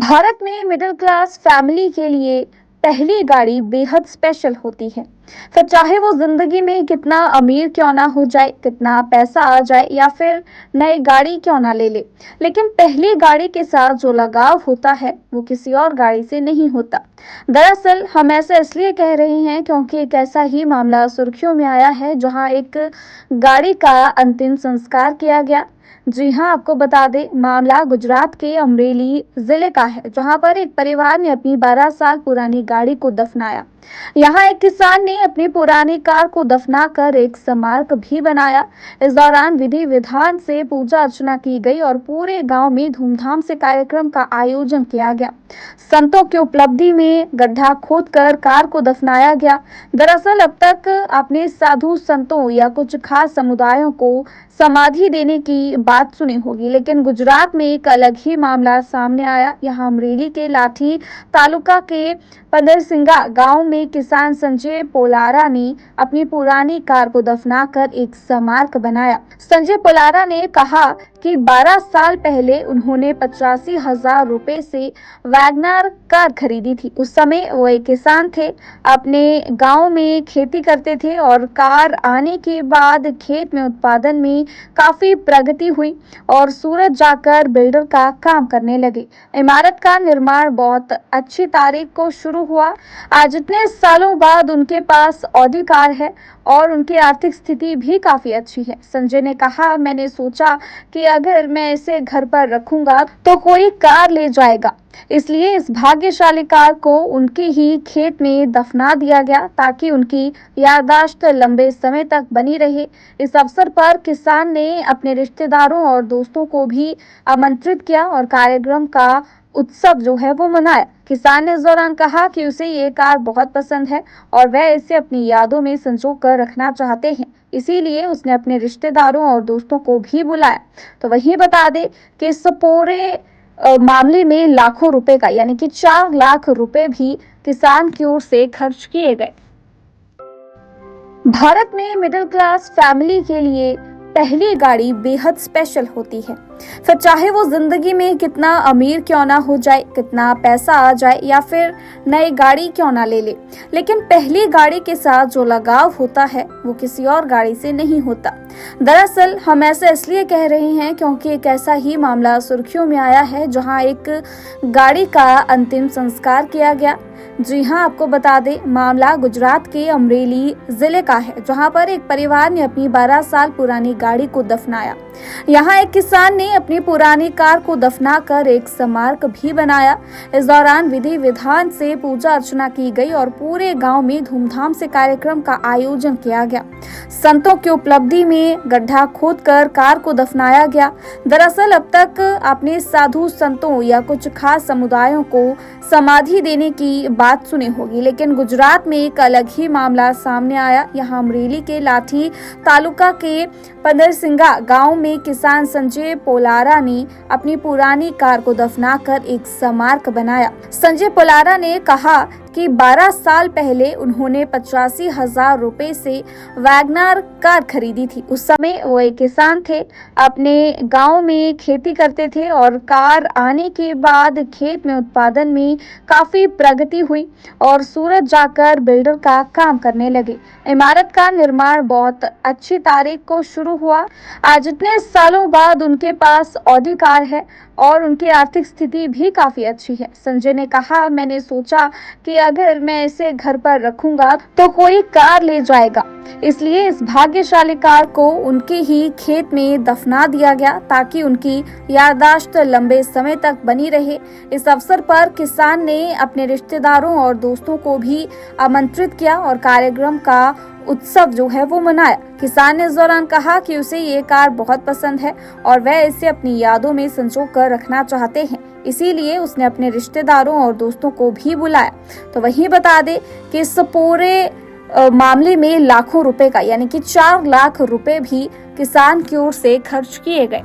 भारत में middle class family के लिए पहली गाड़ी बेहद स्पेशल होती है। फिर चाहे वो जिंदगी में कितना अमीर क्यों ना हो जाए, कितना पैसा आ जाए या फिर नई गाड़ी क्यों ना ले ले, लेकिन पहली गाड़ी के साथ जो लगाव होता है वो किसी और गाड़ी से नहीं होता। दरअसल हम ऐसा इसलिए कह रहे हैं क्योंकि एक ऐसा ही मामला सुर्खियों में आया है जहां एक गाड़ी का अंतिम संस्कार किया गया। जी हाँ, आपको बता दें, मामला गुजरात के अमरेली जिले का है, जहां पर एक परिवार ने अपनी 12 साल पुरानी गाड़ी को दफनाया। यहाँ एक किसान ने अपनी पुरानी कार को दफनाकर एक स्मारक भी बनाया। इस दौरान विधि विधान से पूजा अर्चना की गई और पूरे गांव में धूमधाम से कार्यक्रम का आयोजन किया गया। संतों की उपलब्धि में गड्ढा खोदकर कार को दफनाया गया। दरअसल अब तक आपने साधु संतों या कुछ खास समुदायों को समाधि देने की बात सुनी होगी, लेकिन गुजरात में एक अलग ही मामला सामने आया। यहाँ अमरेली के लाठी तालुका के पंदरसिंगा गांव में किसान संजय पोलारा ने अपनी पुरानी कार को दफनाकर एक स्मारक बनाया। संजय पोलारा ने कहा कि 12 साल पहले उन्होंने 85,000 रुपए से वैगनर कार खरीदी थी। उस समय वो एक किसान थे, अपने गांव में खेती करते थे और कार आने के बाद खेत में उत्पादन में काफी प्रगति हुई और सूरत जाकर बिल्डर का काम करने लगे। इमारत का निर्माण बहुत अच्छी तारीख को शुरू हुआ। आज इतने सालों बाद उनके पास ऑडी कार है और उनकी आर्थिक स्थिति भी काफी अच्छी है। संजय ने कहा, मैंने सोचा कि अगर मैं इसे घर पर रखूंगा तो कोई कार ले जाएगा, इसलिए इस भाग्यशाली कार को उनके ही खेत में दफना दिया गया ताकि उनकी याददाश्त लंबे समय तक बनी रहे। इस अवसर पर किसान ने अपने रिश्तेदारों और दोस्तों को भी आमंत्रित किया और कार्यक्रम का उत्सव जो है वो मनाया। किसान ने इस दौरान कहा कि उसे ये कार बहुत पसंद है और वह इसे अपनी यादों में संजो कर रखना चाहते हैं, इसीलिए उसने अपने रिश्तेदारों और दोस्तों को भी बुलाया। तो वही बता दें कि इस पूरे मामले में लाखों रुपए का यानी कि 4 लाख रुपए भी किसान की ओर से खर्च किए गए। भारत में मिडिल क्लास फैमिली के लिए पहली गाड़ी बेहद स्पेशल होती है। फिर चाहे वो जिंदगी में कितना अमीर क्यों ना हो जाए, कितना पैसा आ जाए या फिर नई गाड़ी क्यों ना ले ले, लेकिन पहली गाड़ी के साथ जो लगाव होता है वो किसी और गाड़ी से नहीं होता। दरअसल हम ऐसा इसलिए कह रहे हैं क्योंकि एक ऐसा ही मामला सुर्खियों में आया है जहां एक गाड़ी का अंतिम संस्कार किया गया। जी हाँ, आपको बता दें, मामला गुजरात के अमरेली जिले का है, जहां पर एक परिवार ने अपनी 12 साल पुरानी गाड़ी को दफनाया। यहाँ एक किसान ने अपनी पुरानी कार को दफनाकर एक स्मारक भी बनाया। इस दौरान विधि विधान से पूजा अर्चना की गई और पूरे गांव में धूमधाम से कार्यक्रम का आयोजन किया गया। संतों की उपलब्धि में गड्ढा खोदकर कार को दफनाया गया। दरअसल अब तक आपने साधु संतों या कुछ खास समुदायों को समाधि देने की बात सुनी होगी, लेकिन गुजरात में एक अलग ही मामला सामने आया। यहाँ अमरेली के लाठी तालुका के पंदरसिंगा गांव में किसान संजय पोलारा ने अपनी पुरानी कार को दफनाकर एक स्मारक बनाया। संजय पोलारा ने कहा कि 12 साल पहले उन्होंने 85,000 रुपए से वैगनर कार खरीदी थी। उस समय वो एक किसान थे, अपने गांव में खेती करते थे और कार आने के बाद खेत में उत्पादन में काफी प्रगति हुई और सूरत जाकर बिल्डर का काम करने लगे। इमारत का निर्माण बहुत अच्छी तारीख को शुरू हुआ। आज इतने सालों बाद उनके पास ऑडी कार है और उनकी आर्थिक स्थिति भी काफी अच्छी है। संजय ने कहा, मैंने सोचा कि अगर मैं इसे घर पर रखूंगा तो कोई कार ले जाएगा, इसलिए इस भाग्यशाली कार को उनके ही खेत में दफना दिया गया ताकि उनकी याददाश्त लंबे समय तक बनी रहे। इस अवसर पर किसान ने अपने रिश्तेदारों और दोस्तों को भी आमंत्रित किया और कार्यक्रम का उत्सव जो है वो मनाया। किसान ने इस दौरान कहा कि उसे ये कार बहुत पसंद है और वह इसे अपनी यादों में संजो कर रखना चाहते हैं, इसीलिए उसने अपने रिश्तेदारों और दोस्तों को भी बुलाया। तो वही बता दें कि इस पूरे मामले में लाखों रुपए का यानी कि 4 लाख रुपए भी किसान की ओर से खर्च किए गए।